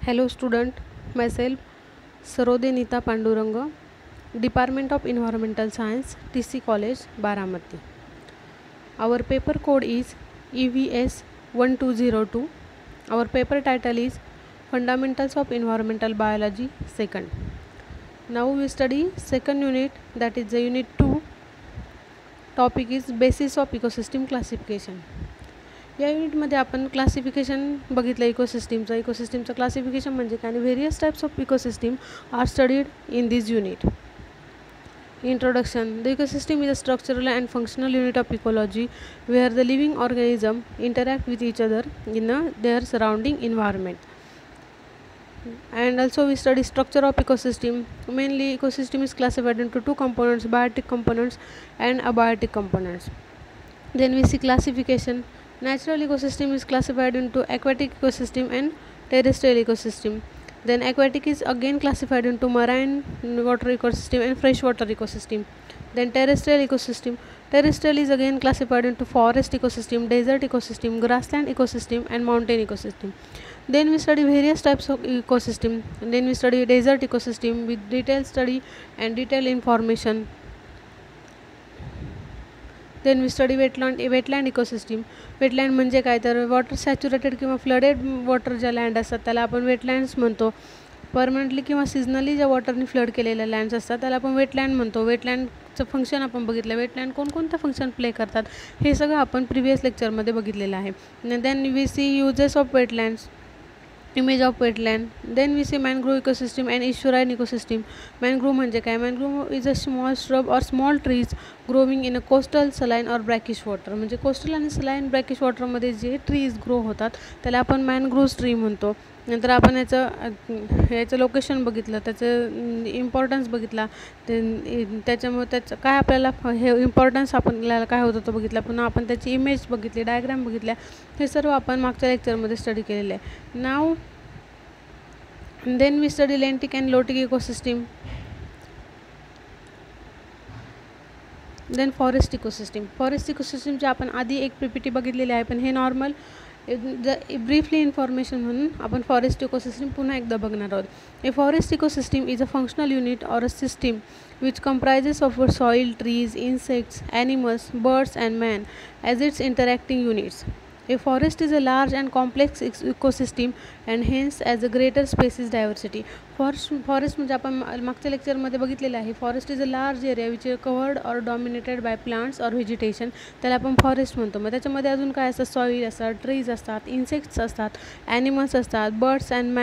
Hello student, myself Sarode Nita Panduranga, Department of Environmental Science, TC College, Baramati. Our paper code is EVS 1202. Our paper title is Fundamentals of Environmental Biology 2nd. Now we study second unit, that is the unit 2. Topic is Basis of Ecosystem Classification. या युनिटमध्ये आपण classification बघितलं इकोसिस्टीमचं classification म्हणजे काय आणि various types of ecosystem are studied in this unit. Introduction. The ecosystem is a structural and functional unit of ecology where the living organisms interact with each other in their surrounding environment. And also we study structure of ecosystem. Mainly ecosystem is classified into two components, biotic components and abiotic components. Then we see classification. Natural ecosystem is classified into aquatic ecosystem and terrestrial ecosystem. Then aquatic is again classified into marine water ecosystem and freshwater ecosystem. Then terrestrial ecosystem. Terrestrial is again classified into forest ecosystem, desert ecosystem, grassland ecosystem and mountain ecosystem. Then we study various types of ecosystem. Then we study desert ecosystem with detailed study and detailed information. Then we study wetland ecosystem. Wetland म्हणजे काय तर water saturated किंवा flooded water ज्या land असतात त्याला आपण wetlands म्हणतो. Permanently किंवा सीजनली ज्या वॉटरने फ्लड केलेल्या लँड्स असतात त्याला आपण वेटलँड म्हणतो. वेटलँडचं फंक्शन आपण बघितलं, वेटलँड कोणकोणतं फंक्शन प्ले करतात हे सगळं आपण प्रिव्हियस लेक्चरमध्ये बघितलेलं आहे. Then we see uses of wetlands, image of wetland. Then we see mangrove ecosystem and estuarine ecosystem. Mangrove म्हणजे काय? Mangrove is a small shrub or small trees growing in a coastal saline or brackish water. म्हणजे coastal आणि saline ब्रॅकिश वॉटरमध्ये जे trees grow होतात त्याला आपण mangrove tree म्हणतो. नंतर आपण याचं लोकेशन बघितलं, त्याचं इम्पॉर्टन्स बघितला, त्याच्यामुळे त्याचं काय आपल्याला हे इम्पॉर्टन्स आपल्याला काय होतं तो बघितला. पुन्हा आपण त्याची इमेज बघितली, डायग्राम बघितल्या. हे सर्व आपण मागच्या लेक्चरमध्ये स्टडी केलेलं आहे. Now then we study lentic and lotic ecosystem. Then forest इकोसिस्टीमचे आपण आधी एक PPT बघितलेली आहे, पण हे नॉर्मल ब्रीफली इन्फॉर्मेशन म्हणून आपण फॉरेस्ट इकोसिस्टीम पुन्हा एकदा बघणार आहोत. A forest ecosystem is a functional unit or a system which comprises of soil, trees, insects, animals, birds and man as its interacting units. A forest is a large and complex ecosystem and hence as a greater species diversity. Forest म्हणजे आपण मागच्या लेक्चरमध्ये बघितलेलं आहे. Forest is a large area which is covered or dominated by plants or vegetation, त्याला आपण forest म्हणतो. मग त्याच्यामध्ये अजून काय असतं? सॉईल असतात, ट्रीज असतात, इन्सेक्ट्स असतात, ॲनिमल्स असतात, बर्ड्स अँड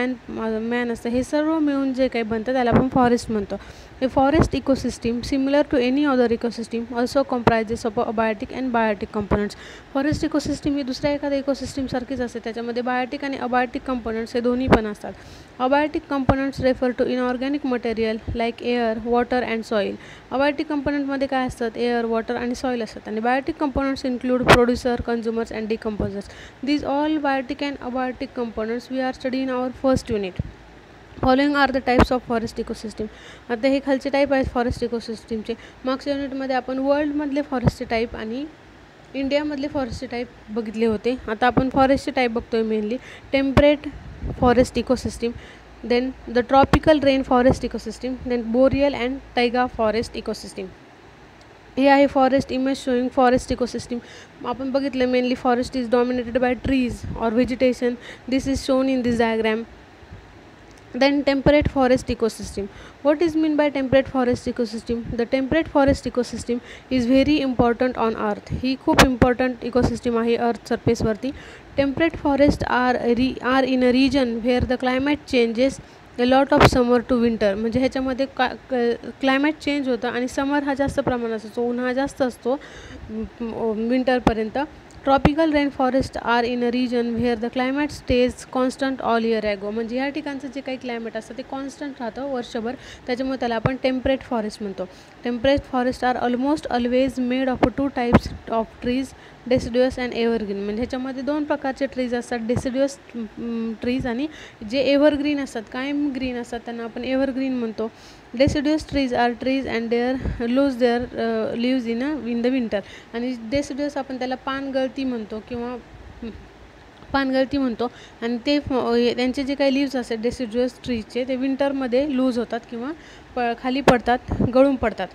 मॅन असतं. हे सर्व मिळून जे काही बनतं त्याला आपण फॉरेस्ट म्हणतो. A forest ecosystem, similar to any other ecosystem, also comprises of abiotic and biotic components. Forest ecosystem ही दुसऱ्या एखाद्या इकोसिस्टीमसारखीच असते. त्याच्यामध्ये बायोटिक आणि अबायोटिक कंपोनंट्स हे दोन्ही पण असतात. Abiotic components refer to inorganic material like air, water and soil. Abiotic कंपोनंटमध्ये काय असतात? एअर, वॉटर आणि सॉईल असतात. आणि biotic components include producer, consumers and decomposers. These all biotic and abiotic components we are study in our first unit. Following are the types of forest ecosystem. आता हे खालचे type आहेत forest इकोसिस्टीमचे. मागच्या युनिटमध्ये आपण वर्ल्डमधले फॉरेस्टचे टाईप आणि इंडियामधले फॉरेस्टचे टाईप बघितले होते. आता आपण फॉरेस्टचे टाईप बघतोय. Mainly temperate forest ecosystem, then the tropical rain forest ecosystem, then boreal and taiga forest ecosystem. हे आहे forest image showing forest ecosystem. आपण बघितलं mainly forest is dominated by trees or vegetation. This is shown in this diagram. Then temperate forest ecosystem. What is mean by temperate forest ecosystem? The temperate forest ecosystem is very important on earth. ही खूप important ecosystem आहे अर्थ सरफेसवरती. Temperate forests are in a region where the climate changes a lot of summer to winter. म्हणजे ह्याच्यामध्ये climate change होतं आणि समर हा जास्त प्रमाणात असतो, उन्हाळा जास्त असतो विंटरपर्यंत. Tropical rain forest are in a region where the climate stays constant all year ago. म्हणजे या ठिकाणचं जे काही क्लायमेट असतं ते कॉन्स्टंट राहतं वर्षभर, त्याच्यामुळे त्याला आपण टेम्परेट फॉरेस्ट म्हणतो. Temperate forest are almost always made of 2 types of trees, deciduous and evergreen. म्हणजे ह्याच्यामध्ये 2 प्रकारचे ट्रीज असतात, डेसिड्युअस ट्रीज आणि जे एव्हरग्रीन असतात, कायम ग्रीन असतात, त्यांना आपण एव्हरग्रीन म्हणतो. Deciduous trees are trees and they lose their leaves in the winter. आणि deciduous आपण त्याला पानगळती म्हणतो किंवा पानगळती म्हणतो. आणि ते त्यांचे जे काही लीव्ज असतात डेसिड्युअस ट्रीजचे, ते विंटरमध्ये लूज होतात किंवा खाली पडतात, गळून पडतात.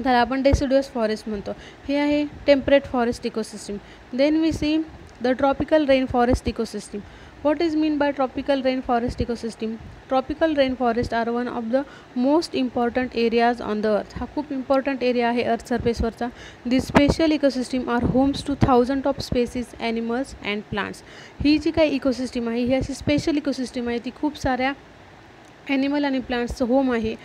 त्याला आपण डेसिड्युअस फॉरेस्ट म्हणतो. हे आहे temperate forest ecosystem. Then we see the tropical rain forest ecosystem. What is mean by tropical rainforest ecosystem? Tropical rainforest are one of the most important areas on the earth. हा खूप important area आहे अर्थ सरफेसवरचा. These special ecosystem are homes to thousands of species, animals and plants. ही जी काही ecosystem आहे ही अशी special ecosystem आहे, ती खूप साऱ्या ॲनिमल आणि प्लांट्सचं होम आहे.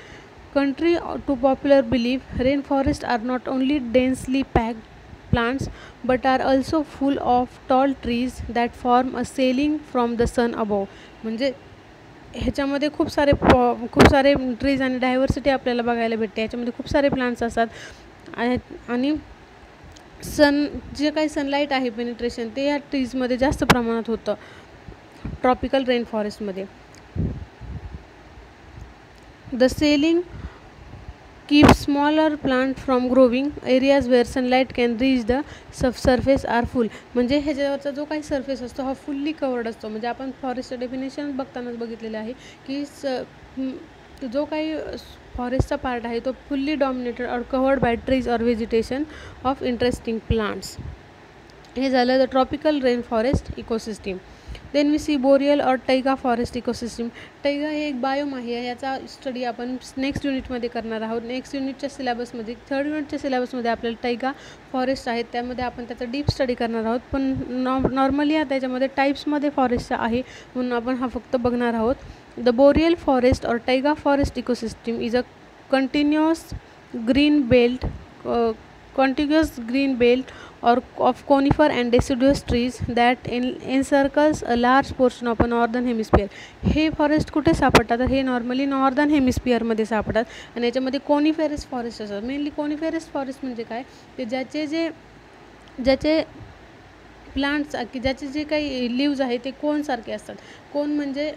Contrary to popular belief, rainforests are not only densely packed plants but are also full of tall trees that form a ceiling from the sun above. म्हणजे ह्याच्यामध्ये खूप सारे ट्रीज आणि डायव्हर्सिटी आपल्याला बघायला भेटते. ह्याच्यामध्ये खूप सारे प्लांट्स असतात आणि जे काही सनलाईट आहे पेनिट्रेशन ते या ट्रीजमध्ये जास्त प्रमाणात होतं ट्रॉपिकल रेन फॉरेस्टमध्ये. The ceiling keep smaller plant from growing. Areas where sunlight can reach the surface are full. म्हणजे ह्याच्यावरचा जो काही सरफेस असतो हा फुल्ली कवर्ड असतो. म्हणजे आपण फॉरेस्टचं डेफिनेशन बघतानाच बघितलेलं आहे की जो काही फॉरेस्टचा पार्ट आहे तो फुल्ली डॉमिनेटेड और कवर्ड बाय ट्रीज और व्हेजिटेशन ऑफ इंटरेस्टिंग प्लांट्स. हे झालं the tropical rain forest ecosystem. Then we see boreal और टैगा फॉरेस्ट इकोसिस्टीम. टैगा हे एक बायोम आहे. याचा स्टडी आपण नेक्स्ट युनिटमध्ये करणार आहोत. नेक्स्ट युनिटच्या सिलेबसमध्ये 3rd युनिटच्या सिलेबसमध्ये आपल्याला टैगा फॉरेस्ट आहेत, त्यामध्ये आपण त्याचा डीप स्टडी करणार आहोत. पण नॉर्मली त्याच्यामध्ये टाईप्समध्ये फॉरेस्ट आहे म्हणून आपण हा फक्त बघणार आहोत. द बोरियल फॉरेस्ट और taiga forest ecosystem is a continuous green belt or of conifer and deciduous trees that encircles a large portion of a northern hemisphere. हे फॉरेस्ट कुठे सापडतात तर हे नॉर्मली नॉर्दर्न हेमिस्फिअरमध्ये सापडतात आणि याच्यामध्ये कोनिफेरस फॉरेस्ट असतात. मेनली कोनिफेरस फॉरेस्ट म्हणजे काय, ते ज्याचे प्लांट्स की ज्याचे जे काही लीव्ज आहे ते कोनसारखे असतात. कोन म्हणजे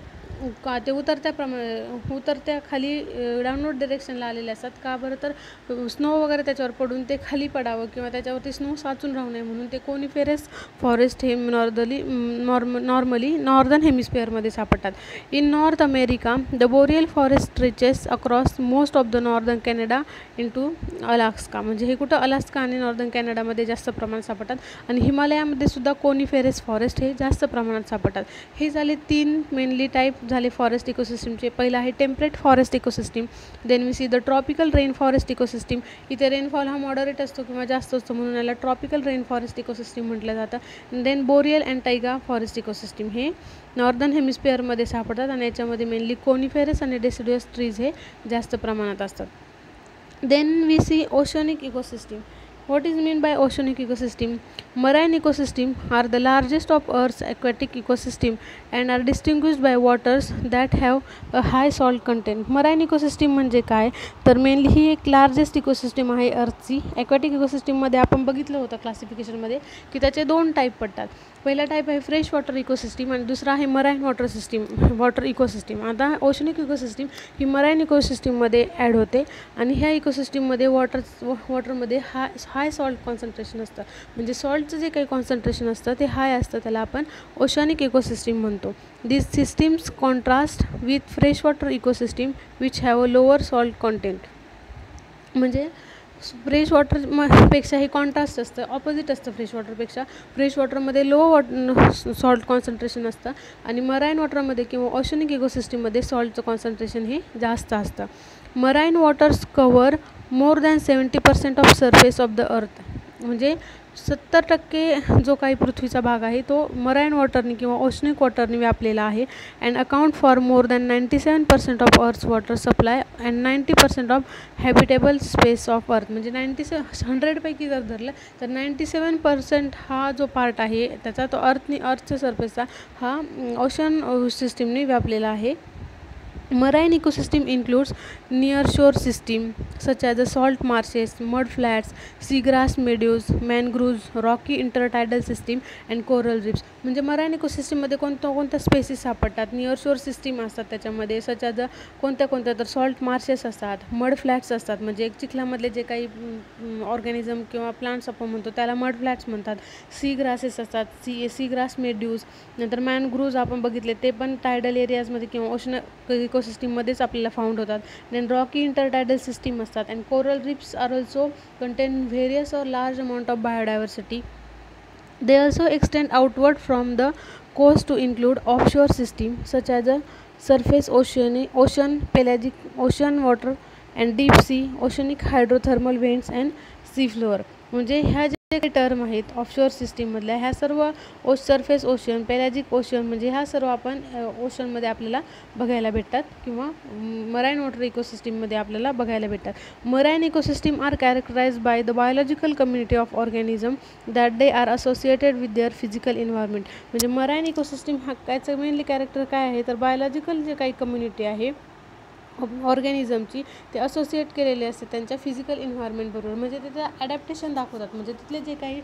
ते उतरत्या खाली डाऊनवर्ड डिरेक्शनला आलेले असतात. का बरं तर स्नो वगैरे त्याच्यावर पडून ते खाली पडावं किंवा त्याच्यावरती स्नो साचून राहू नये म्हणून ते कोनिफेरस फॉरेस्ट हे नॉर्मली नॉर्दर्न हेमिस्फिअरमध्ये सापडतात. In north America the boreal forest stretches across most of the northern Canada to Alaska. म्हणजे हे कुठं अलास्का आणि नॉर्दर्न कॅनडामध्ये जास्त प्रमाणात सापडतात आणि हिमालयामध्ये सुद्धा कोनिफेरस फॉरेस्ट हे जास्त प्रमाणात सापडतात. हे झाले 3 मेनली टाईप झाले फॉरेस्ट इकोसिस्टीमचे. पहिला आहे temperate forest ecosystem. Then we see the tropical rain forest ecosystem. इथे रेनफॉल हा मॉडरेट असतो किंवा जास्त असतो म्हणून याला ट्रॉपिकल रेन फॉरेस्ट इकोसिस्टीम म्हटलं जातं. Then boreal and taiga forest ecosystem हे नॉर्दर्न हेमिस्फिअरमध्ये सापडतात आणि याच्यामध्ये मेनली कोनिफेरस आणि डेसिड्युअस ट्रीज हे जास्त प्रमाणात असतात. Then we see oceanic ecosystem. What is meant by oceanic ecosystem? Marine ecosystem are the largest of Earth's aquatic ecosystem and are distinguished by waters that have a high salt content. Marine ecosystem म्हणजे काय तर mainly ही एक largest ecosystem आहे अर्थची. Aquatic इकोसिस्टीममध्ये आपण बघितलं होतं क्लासिफिकेशनमध्ये की त्याचे 2 टाईप पडतात. पहिला टाईप आहे फ्रेश वॉटर इकोसिस्टीम आणि दुसरा आहे मराईन वॉटर इकोसिस्टीम. आता ओशनिक इकोसिस्टीम ही मराईन इकोसिस्टीममध्ये ॲड होते आणि ह्या इकोसिस्टीममध्ये वॉटरमध्ये हाय सॉल्ट कॉन्सन्ट्रेशन असतं. म्हणजे सॉल्टचं जे काही कॉन्सन्ट्रेशन असतं ते हाय असतं, त्याला आपण ओशनिक इकोसिस्टीम म्हणतो. This systems contrast with fresh water ecosystem which have a lower salt content. म्हणजे फ्रेश वॉटरपेक्षा हे कॉन्ट्रास्ट असतं, ऑपोजिट असतं फ्रेश वॉटरपेक्षा. फ्रेश वॉटरमध्ये सॉल्ट कॉन्सन्ट्रेशन असतं आणि मराईन वॉटरमध्ये किंवा ओशनिक इकोसिस्टीममध्ये सॉल्टचं कॉन्सन्ट्रेशन हे जास्त असतं. Marine waters cover more than 70% of surface of the earth. म्हणजे 70% जो काही पृथ्वीचा भाग आहे तो मराईन वॉटरनी किंवा ओशनिक वॉटरनी व्यापलेला आहे. And account for more than 97% of earth's water supply and 90% of habitable space of earth. म्हणजे 100पैकी जर धरलं तर 97% हा जो पार्ट आहे त्याचा तो अर्थच्या सरफेसचा हा ओशन सिस्टीमने व्यापलेला आहे. Marine ecosystem includes nearshore system such as the salt marshes, mud flats, seagrass meadows, mangroves, rocky intertidal system and coral reefs. म्हणजे मराइन इकोसिस्टीममध्ये कोणत्या स्पेसिस सापडतात, नियरशोर सिस्टीम असतात त्याच्यामध्ये, सच ॲज कोणत्या तर सॉल्ट मार्शेस असतात, मड फ्लॅट्स असतात, म्हणजे एक चिखलामधले जे काही ऑर्गॅनिझम किंवा प्लांट्स आपण म्हणतो त्याला मड फ्लॅट्स म्हणतात. सी ग्रासेस असतात, सी ग्रास मेड्यूज, नंतर मॅनग्रूव्ज आपण बघितले ते पण टायडल एरियाजमध्ये किंवा ओशन इकोसिस्टीममध्येच आपल्याला फाउंड होतात. देन रॉकी इंटरटायडल सिस्टीम असतात. And coral reefs are also contain various or large amount of biodiversity. They also extend outward from the coast to include offshore system such as a surface ocean, pelagic ocean water and deep sea, oceanic hydrothermal vents and seafloor. म्हणजे ह्या जे काही term आहेत offshore सिस्टीममधल्या ह्या सर्व surface ocean, पेलॅजिक ocean म्हणजे ह्या सर्व आपण ओशनमध्ये आपल्याला बघायला भेटतात किंवा मराइन वॉटर इकोसिस्टीममध्ये आपल्याला बघायला भेटतात. Marine ecosystem are characterized by the biological community of organism that they are associated with their physical environment. म्हणजे मराइन इकोसिस्टीम हा त्याचं मेनली कॅरेक्टर काय आहे तर बायोलॉजिकल जे काही कम्युनिटी आहे ऑर्गॅनिझमची ते असोसिएट केलेले असते त्यांच्या फिजिकल इन्व्हायरमेंटबरोबर. म्हणजे ते त्या ॲडॅप्टेशन दाखवतात. म्हणजे तिथले जे काही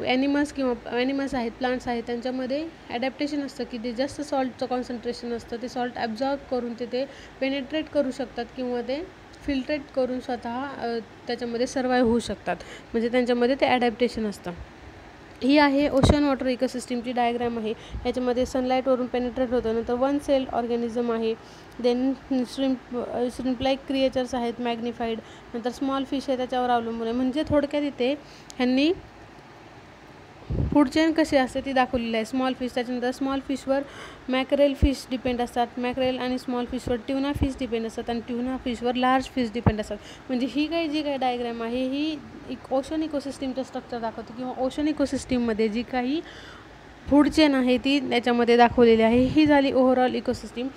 ॲनिमल्स आहेत, प्लांट्स आहेत, त्यांच्यामध्ये ॲडॅप्टेशन असतं की ते जास्त सॉल्टचं कॉन्सन्ट्रेशन असतं, ते सॉल्ट ॲब्झॉर्ब करून ते पेनिट्रेट करू शकतात किंवा ते फिल्ट्रेट करून स्वतः त्याच्यामध्ये सर्वाईव्ह होऊ शकतात. म्हणजे त्यांच्यामध्ये ते ॲडॅप्टेशन असतं. ही आहे ओशन वॉटर इकोसिस्टीमची डायग्राम आहे. याच्यामध्ये सनलाईटवरून पेनिट्रेट होतं. नंतर वन सेल्ड ऑर्गॅनिझम आहे. देन श्रिम्प लाईक क्रिएचर्स आहेत मॅग्निफाईड. नंतर स्मॉल फिश आहे त्याच्यावर अवलंबून आहे. म्हणजे थोडक्यात इथे ह्यांनी फूड चेन कशी असते ती दाखवलेली आहे. स्मॉल फिश, त्याच्यानंतर स्मॉल फिशवर मॅकरेल फिश डिपेंड असतात, मॅकरेल आणि स्मॉल फिशवर ट्यूना फिश डिपेंड असतात आणि ट्यूना फिशवर लार्ज फिश डिपेंड असतात. म्हणजे ही जी काही डायग्राम आहे ही ओशन इकोसिस्टीमचं स्ट्रक्चर दाखवते किंवा ओशन इकोसिस्टीममध्ये जी काही फूड चेन आहे ती त्याच्यामध्ये दाखवलेली आहे. ही झाली overall ecosystem.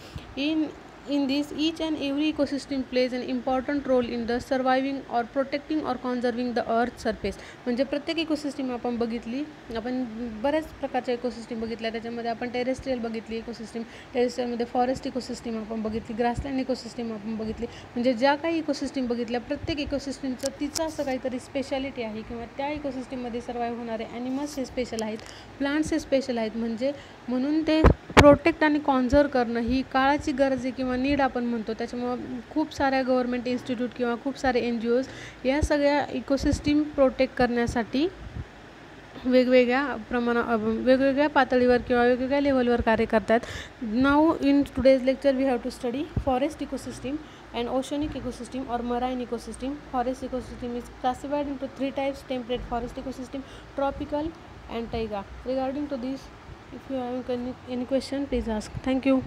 In this, each and every ecosystem plays an important role in the surviving or protecting or conserving the earth surface. म्हणजे प्रत्येक इकोसिस्टीम आपण बघितली, आपण बऱ्याच प्रकारच्या इकोसिस्टीम बघितल्या. त्याच्यामध्ये आपण टेरेस्ट्रियल बघितली इकोसिस्टीम, टेरेस्ट्रियलमध्ये फॉरेस्ट इकोसिस्टीम आपण बघितली, ग्रासलँड इकोसिस्टीम आपण बघितली. म्हणजे ज्या काही इकोसिस्टीम बघितल्या प्रत्येक इकोसिस्टीमचं तिचं असं काहीतरी स्पेशालिटी आहे किंवा त्या इकोसिस्टीममध्ये सर्वाईव्ह होणारे ॲनिमल्स हे स्पेशल आहेत, प्लांट्स हे स्पेशल आहेत. म्हणून ते प्रोटेक्ट आणि कॉन्झर्व करणं ही काळाची गरज आहे किंवा नीड आपण म्हणतो. त्याच्यामुळं खूप साऱ्या गव्हर्मेंट इन्स्टिट्यूट किंवा खूप सारे NGOज या सगळ्या इकोसिस्टीम प्रोटेक्ट करण्यासाठी वेगवेगळ्या पातळीवर किंवा वेगवेगळ्या लेवलवर कार्य करतात. Now in today's lecture we have to study forest ecosystem and oceanic ecosystem or marine ecosystem. Forest ecosystem is classified into 3 types: temperate forest ecosystem, tropical and taiga. Regarding to this, if you have any question, please ask. Thank you.